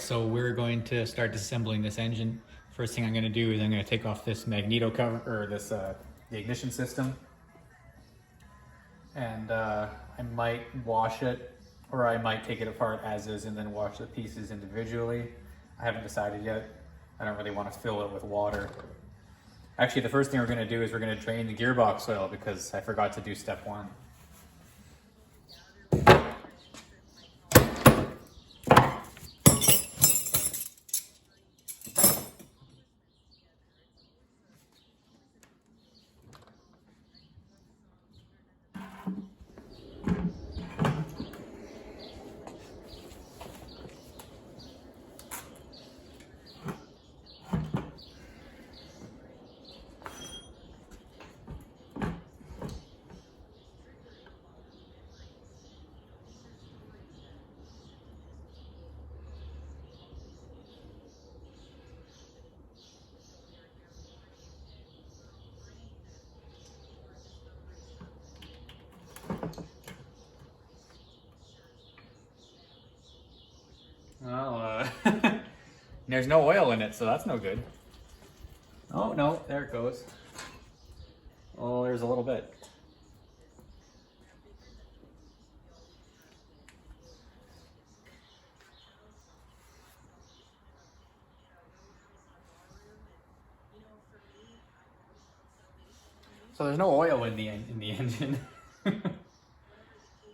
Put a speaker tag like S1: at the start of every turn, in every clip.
S1: so we're going to start disassembling this engine. First thing I'm going to do is I'm going to take off this magneto cover, or this the ignition system, and I might wash it, or I might take it apart as is and then wash the pieces individually. I haven't decided yet. I don't really want to fill it with water. Actually, the first thing we're going to do is we're going to drain the gearbox oil because I forgot to do step one. Well, there's no oil in it, so that's no good. Oh, no, there it goes. Oh, there's a little bit. So there's no oil in the engine.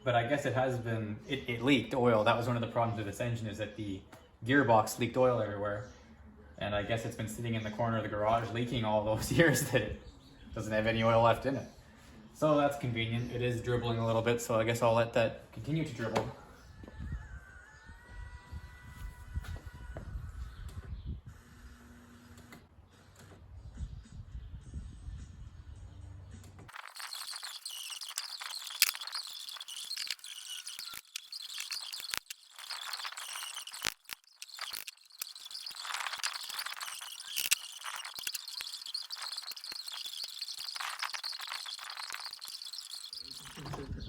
S1: But I guess it has been, it leaked oil. That was one of the problems with this engine, is that the gearbox leaked oil everywhere. And I guess it's been sitting in the corner of the garage leaking all those years that it doesn't have any oil left in it. So that's convenient. It is dribbling a little bit, so I guess I'll let that continue to dribble.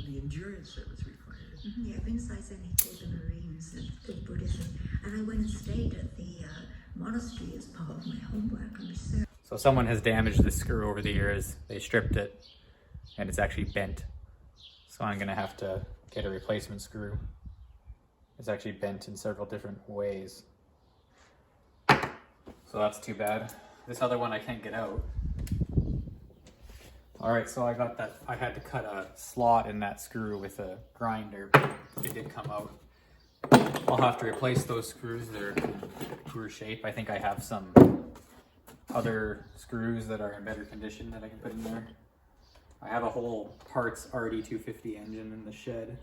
S2: The endurance that was required.
S3: Yeah, Vince's only for the Marines of Buddhism, and I went and stayed at the monastery as part of my homework and research.
S1: So someone has damaged this screw over the years. They stripped it, and it's actually bent. So I'm gonna have to get a replacement screw. It's actually bent in several different ways. So that's too bad. This other one I can't get out. All right, so I got that. I had to cut a slot in that screw with a grinder. It did come out. I'll have to replace those screws. They're in poor shape. I think I have some other screws that are in better condition that I can put in there. I have a whole parts RD250 engine in the shed.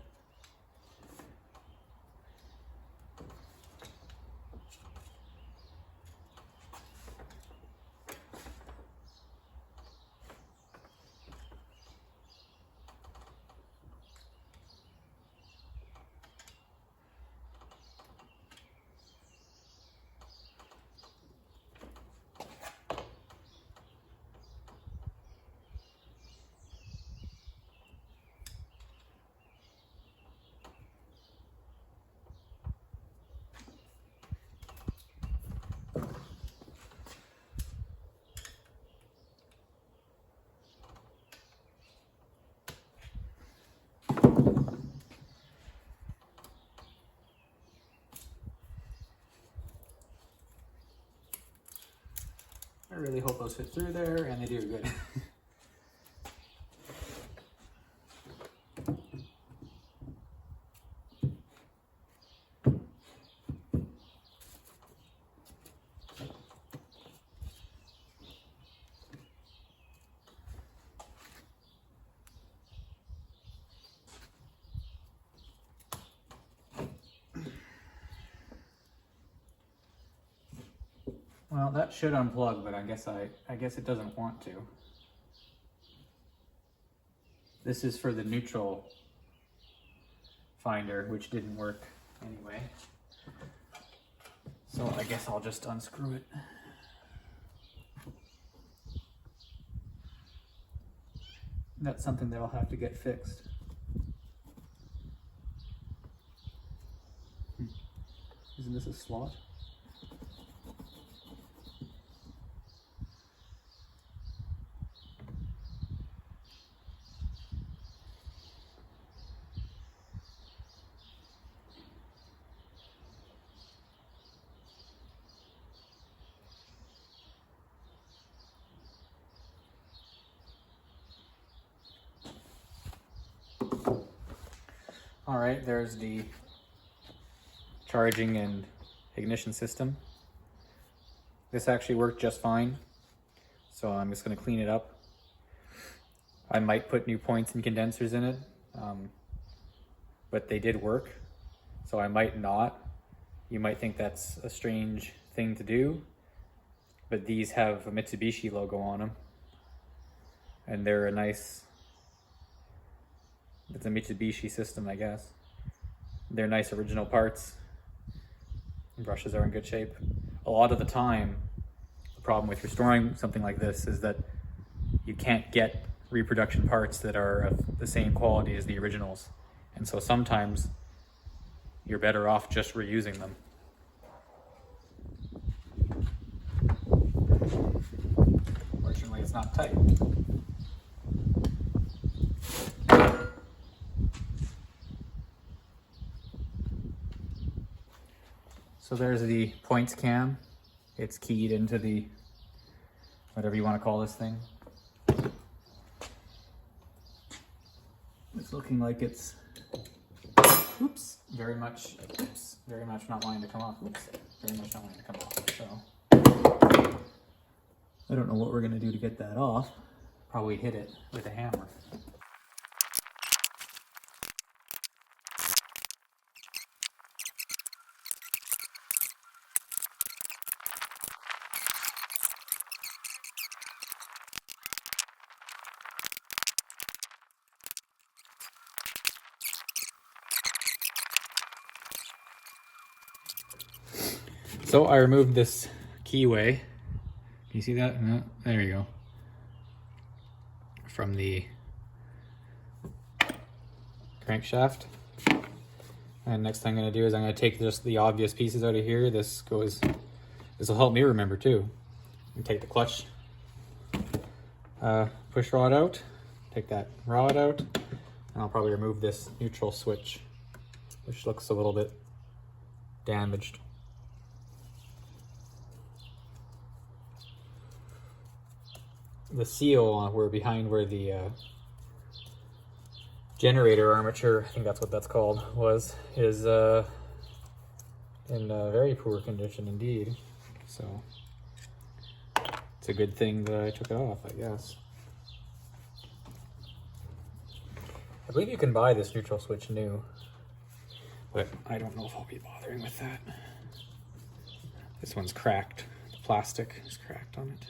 S1: I really hope those fit through there, and they do good. Well, that should unplug, but I guess it doesn't want to. This is for the neutral finder, which didn't work anyway. So I guess I'll just unscrew it. That's something that I'll have to get fixed. Isn't this a slot? All right, there's the charging and ignition system. This actually worked just fine, so I'm just going to clean it up. I might put new points and condensers in it, but they did work, so I might not. You might think that's a strange thing to do, but these have a Mitsubishi logo on them, and they're a nice, it's a Mitsubishi system, I guess. They're nice original parts. Brushes are in good shape. A lot of the time, the problem with restoring something like this is that you can't get reproduction parts that are of the same quality as the originals. And so sometimes you're better off just reusing them. Fortunately, it's not tight. So there's the points cam. It's keyed into the, whatever you want to call this thing. It's looking like it's, very much not wanting to come off. Very much not wanting to come off. So I don't know what we're gonna do to get that off. Probably hit it with a hammer. So I removed this keyway. Can you see that? No, there you go. From the crankshaft. And next thing I'm gonna do is I'm gonna take just the obvious pieces out of here. This will help me remember too. And take the clutch push rod out, take that rod out, and I'll probably remove this neutral switch, which looks a little bit damaged. The seal where the generator armature, I think that's what that's called, is in very poor condition indeed. So it's a good thing that I took it off, I guess. I believe you can buy this neutral switch new, but I don't know if I'll be bothering with that. This one's cracked. The plastic is cracked on it.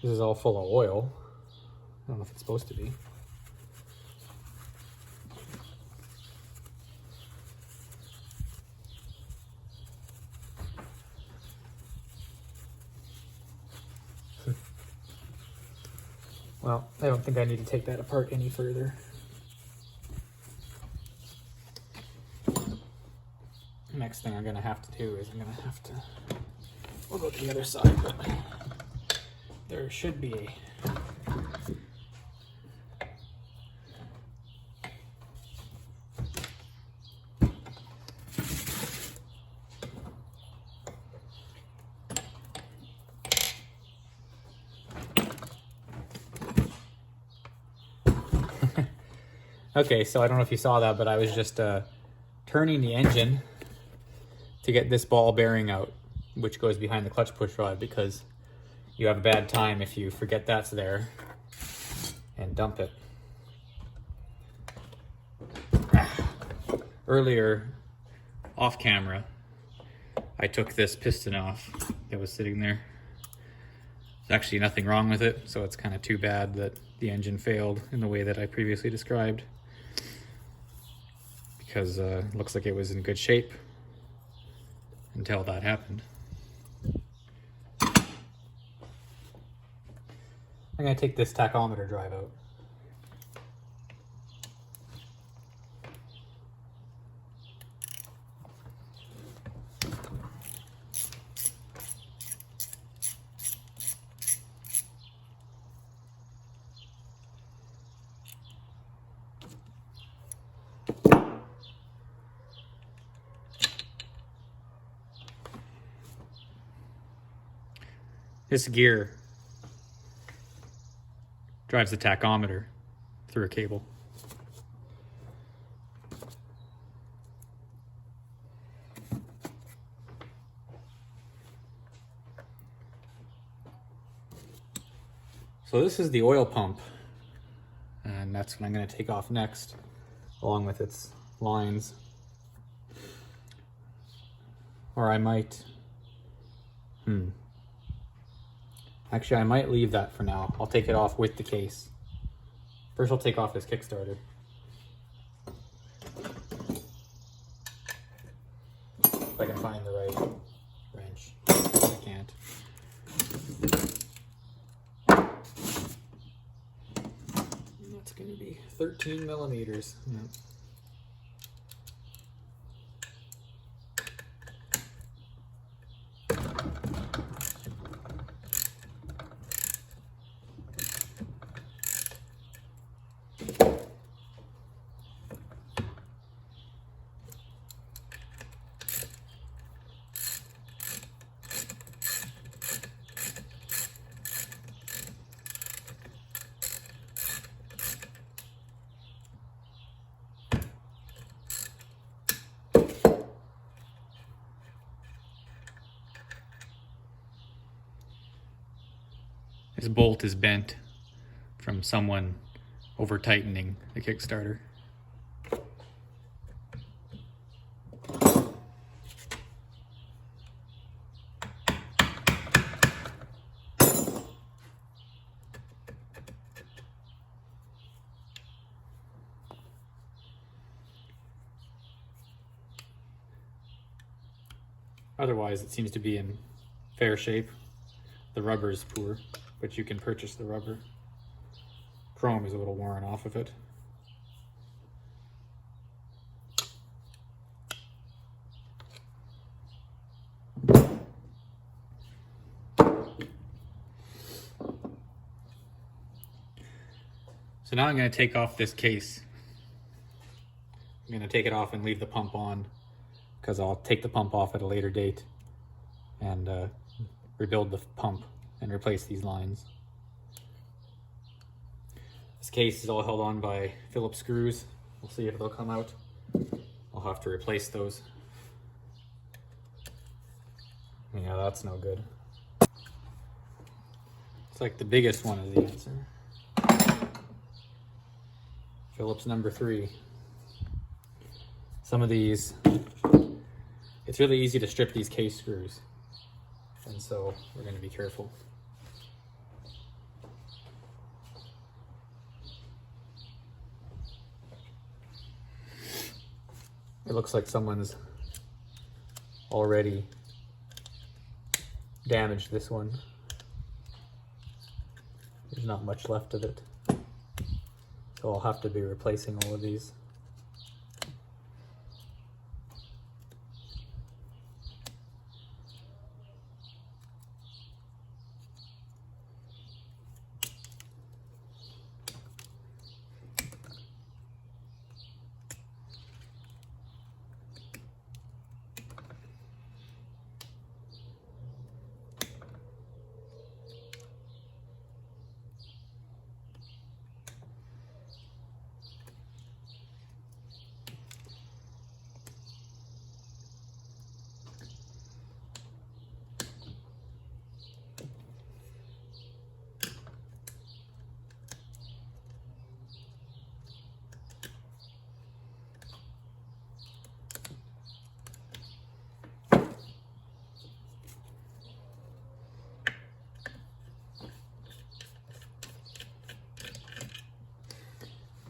S1: This is all full of oil. I don't know if it's supposed to be. Well, I don't think I need to take that apart any further. Next thing I'm gonna have to do is we'll go to the other side, but there should be Okay, so I don't know if you saw that, but I was just turning the engine to get this ball bearing out, which goes behind the clutch push rod, because you have a bad time if you forget that's there and dump it. Earlier, off camera, I took this piston off that was sitting there. There's actually nothing wrong with it, so it's kind of too bad that the engine failed in the way that I previously described, because it looks like it was in good shape until that happened. I'm gonna take this tachometer drive out. This gear drives the tachometer through a cable. So this is the oil pump, and that's what I'm going to take off next, along with its lines. Or I might, actually I might leave that for now. I'll take it off with the case. First I'll take off this Kickstarter. If I can find the right wrench. I can't. That's going to be 13 millimeters. Yeah. This bolt is bent from someone over tightening the Kickstarter. Otherwise, it seems to be in fair shape. The rubber is poor, but you can purchase the rubber. Chrome is a little worn off of it. So now I'm going to take off this case. I'm going to take it off and leave the pump on, because I'll take the pump off at a later date and rebuild the pump and replace these lines. This case is all held on by Phillips screws. We'll see if they'll come out. I'll have to replace those. Yeah, that's no good. It's like the biggest one is the answer. Phillips number 3. Some of these, it's really easy to strip these case screws, and so we're going to be careful. It looks like someone's already damaged this one. There's not much left of it, so I'll have to be replacing all of these.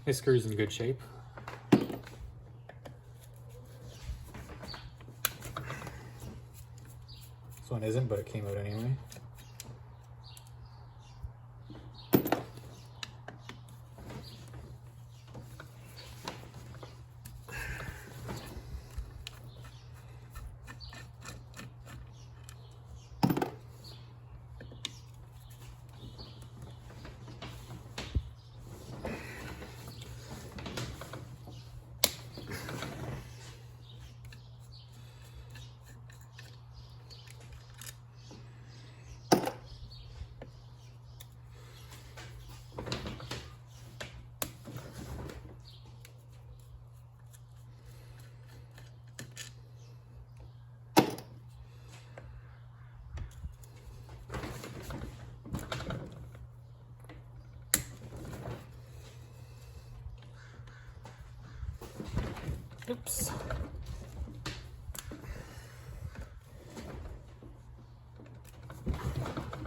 S1: This screw's in good shape. This one isn't, but it came out anyway. Oops.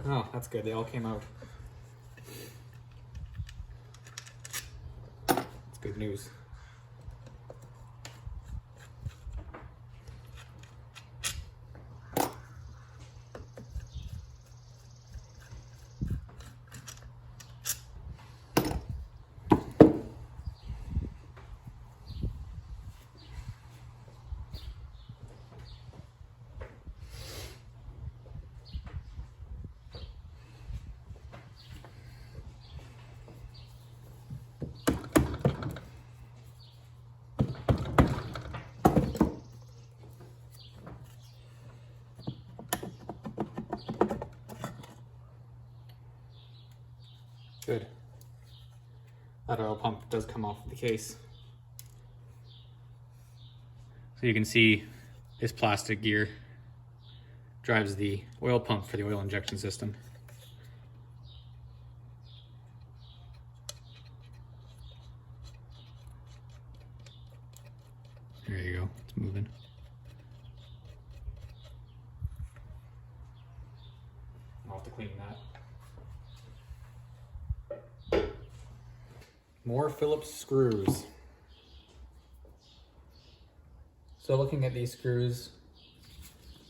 S1: Oh, that's good. They all came out. That's good news. Good. That oil pump does come off the case. So you can see this plastic gear drives the oil pump for the oil injection system. There you go, it's moving. I'll have to clean that. More Phillips screws. So looking at these screws,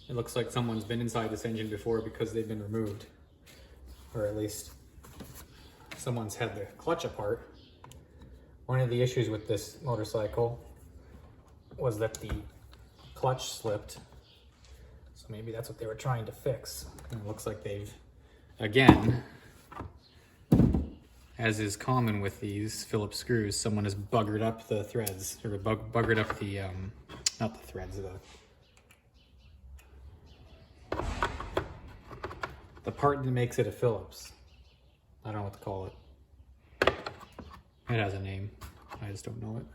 S1: it looks like someone's been inside this engine before because they've been removed. Or at least someone's had the clutch apart. One of the issues with this motorcycle was that the clutch slipped. So maybe that's what they were trying to fix. And it looks like they've, again, as is common with these Phillips screws, someone has buggered up the threads, or buggered up the, not the threads, the part that makes it a Phillips. I don't know what to call it. It has a name, I just don't know it.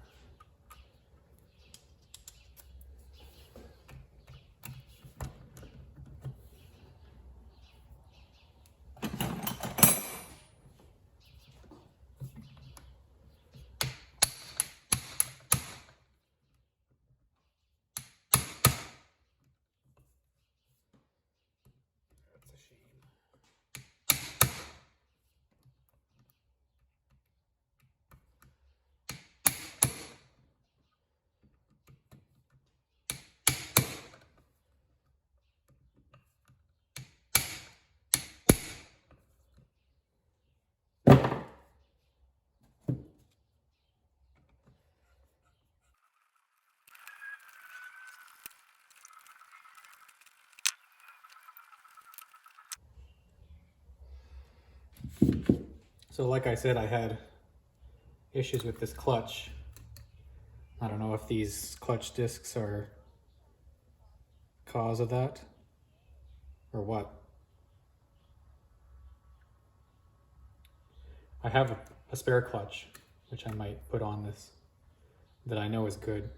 S1: So like I said, I had issues with this clutch. I don't know if these clutch discs are cause of that or what. I have a spare clutch, which I might put on this, that I know is good.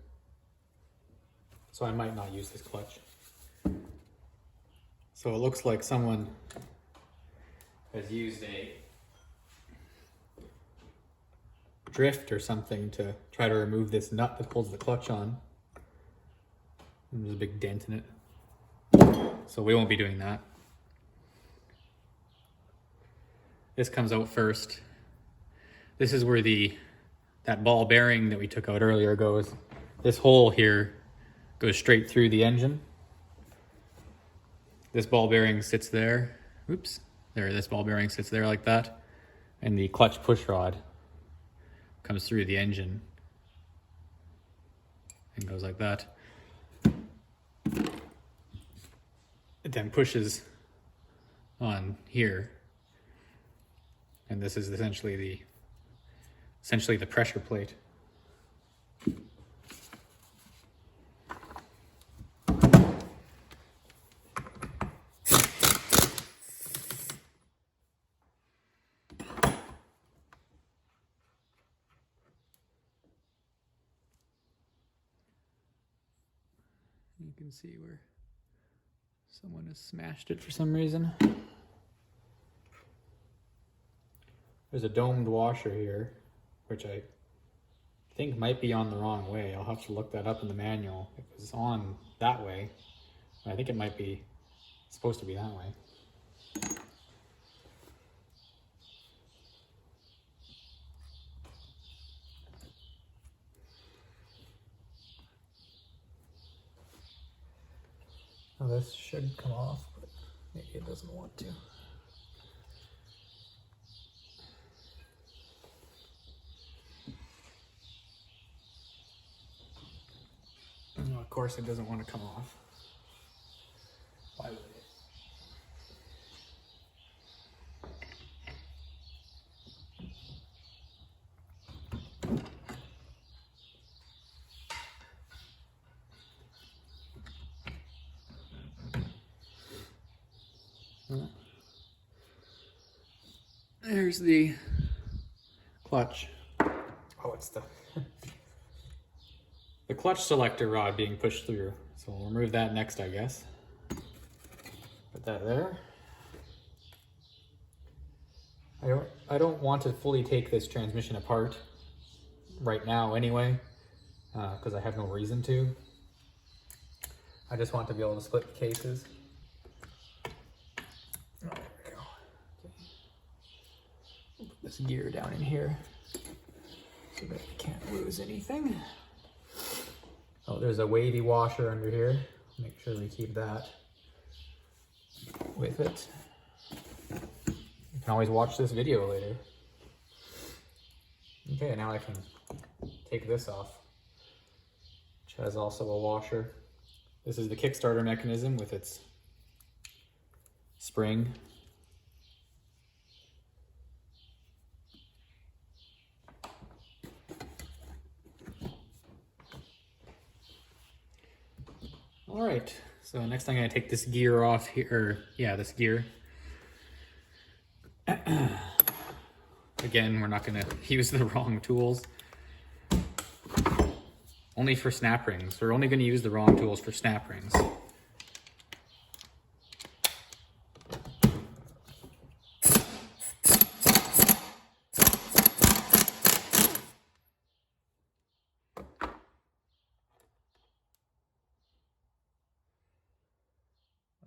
S1: So I might not use this clutch. So it looks like someone has used a drift or something to try to remove this nut that holds the clutch on. And there's a big dent in it. So we won't be doing that. This comes out first. This is where that ball bearing that we took out earlier goes. This hole here goes straight through the engine. This ball bearing sits there. Oops. There, this ball bearing sits there like that. And the clutch push rod comes through the engine and goes like that. It then pushes on here. And this is essentially the pressure plate. You can see where someone has smashed it for some reason. There's a domed washer here, which I I think might be on the wrong way. I'll have to look that up in the manual. It was on that way. I think it might be supposed to be that way. Now this should come off, but maybe it doesn't want to. And of course it doesn't want to come off. Why would it? There's the clutch. Oh, it's the clutch selector rod being pushed through. So we'll remove that next, I guess. Put that there. I don't want to fully take this transmission apart right now anyway, because I have no reason to. I just want to be able to split the cases. Oh, there we go. Okay. We'll put this gear down in here so that we can't lose anything. Oh, there's a wavy washer under here. Make sure we keep that with it. You can always watch this video later. Okay, now I can take this off, which has also a washer. This is the Kickstarter mechanism with its spring. All right, so next I'm gonna take this gear off here, or yeah, this gear. Again, we're not gonna use the wrong tools. Only for snap rings. We're only gonna use the wrong tools for snap rings.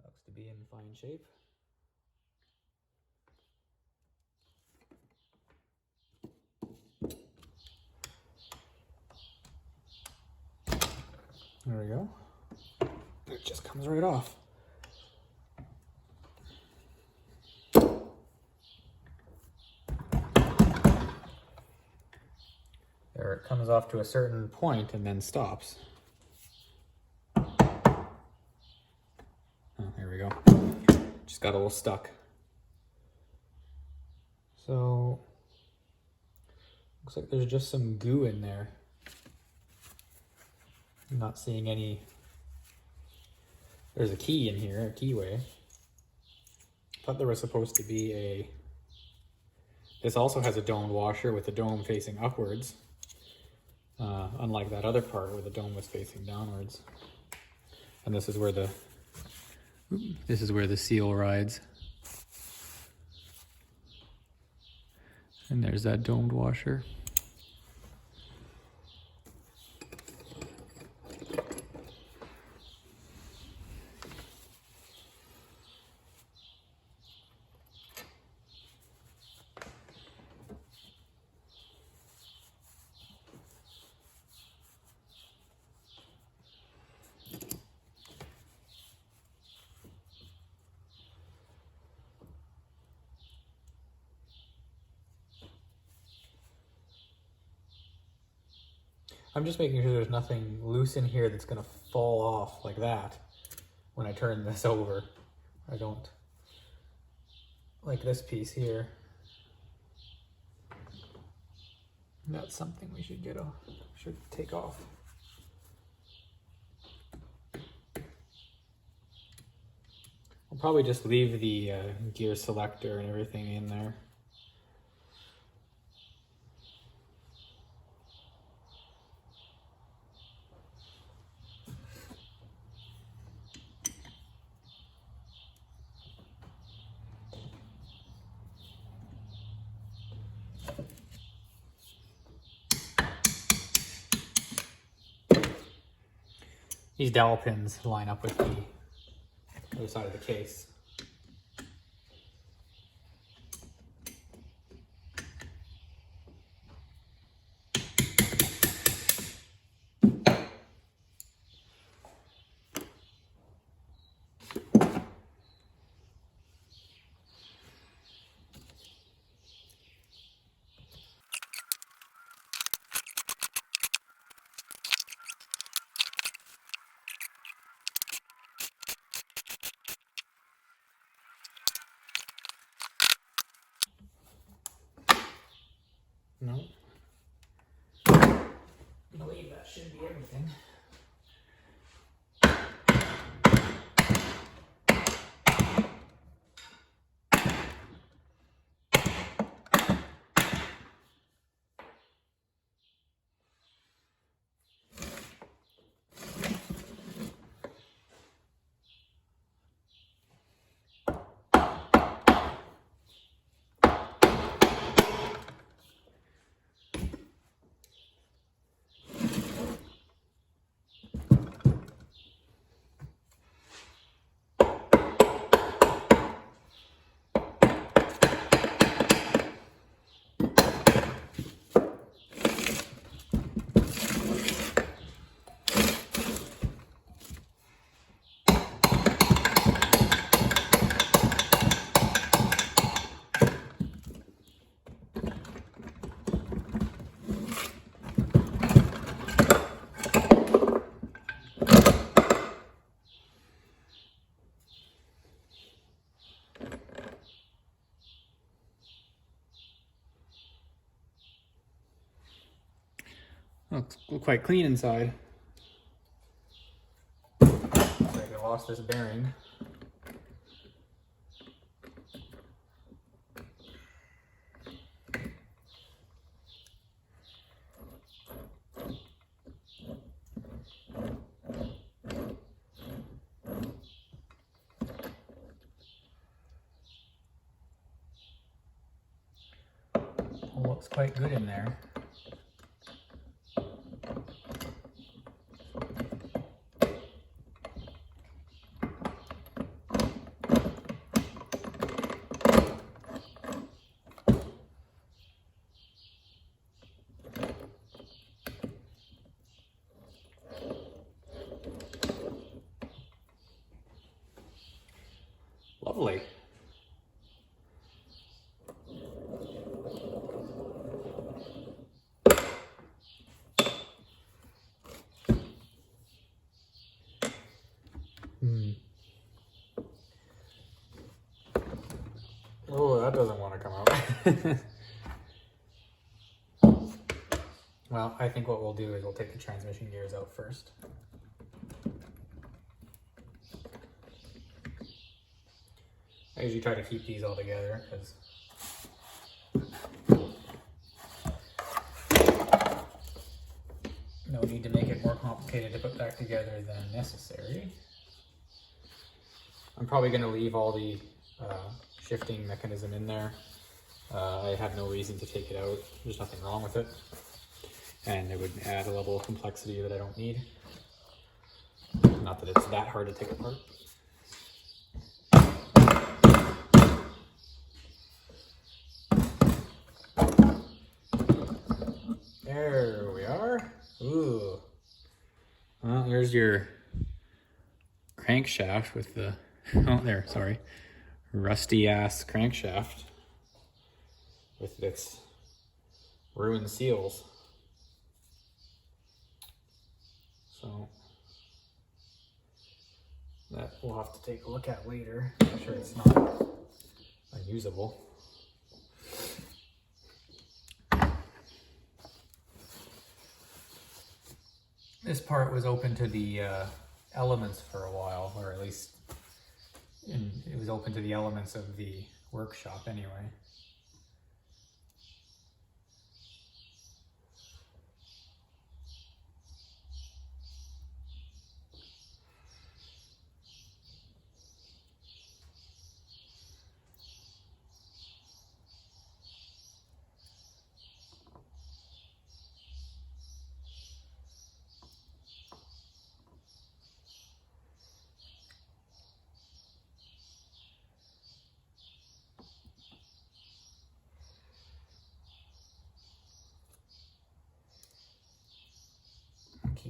S1: Looks to be in fine shape. There we go. It just comes right off. There, it comes off to a certain point and then stops. Oh, there we go. Just got a little stuck. So, looks like there's just some goo in there. I'm not seeing any. There's a key in here, a keyway. Thought there was supposed to be a. This also has a domed washer with the dome facing upwards, unlike that other part where the dome was facing downwards. And this is where the seal rides. And there's that domed washer. I'm just making sure there's nothing loose in here that's gonna fall off like that when I turn this over. I don't like this piece here. That's something we should should take off. I'll probably just leave the gear selector and everything in there. these dowel pins line up with the other side of the case. No. I believe that should be everything. Looks quite clean inside. Looks like I lost this bearing. Looks quite good in there. Lovely. Oh, that doesn't want to come out. Well, I think what we'll do is we'll take the transmission gears out first. I usually try to keep these all together because no need to make it more complicated to put back together than necessary. I'm probably going to leave all the shifting mechanism in there. I have no reason to take it out. There's nothing wrong with it. And it would add a level of complexity that I don't need. Not that it's that hard to take apart. There we are. Ooh. Well, there's your crankshaft with the, oh there, sorry. Rusty ass crankshaft with its ruined seals. So that we'll have to take a look at later. I'm sure it's not unusable. This part was open to the elements for a while, or at least it was open to the elements of the workshop anyway.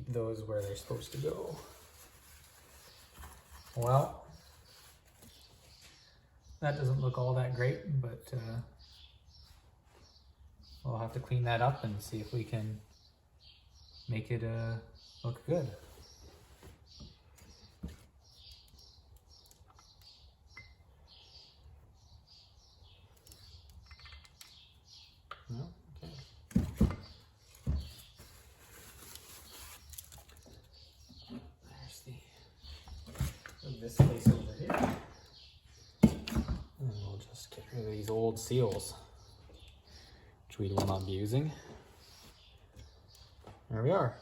S1: keep those where they're supposed to go. Well, that doesn't look all that great, but we'll have to clean that up and see if we can make it look good. Okay. There's this place over here. And we'll just get rid of these old seals, which we will not be using. There we are.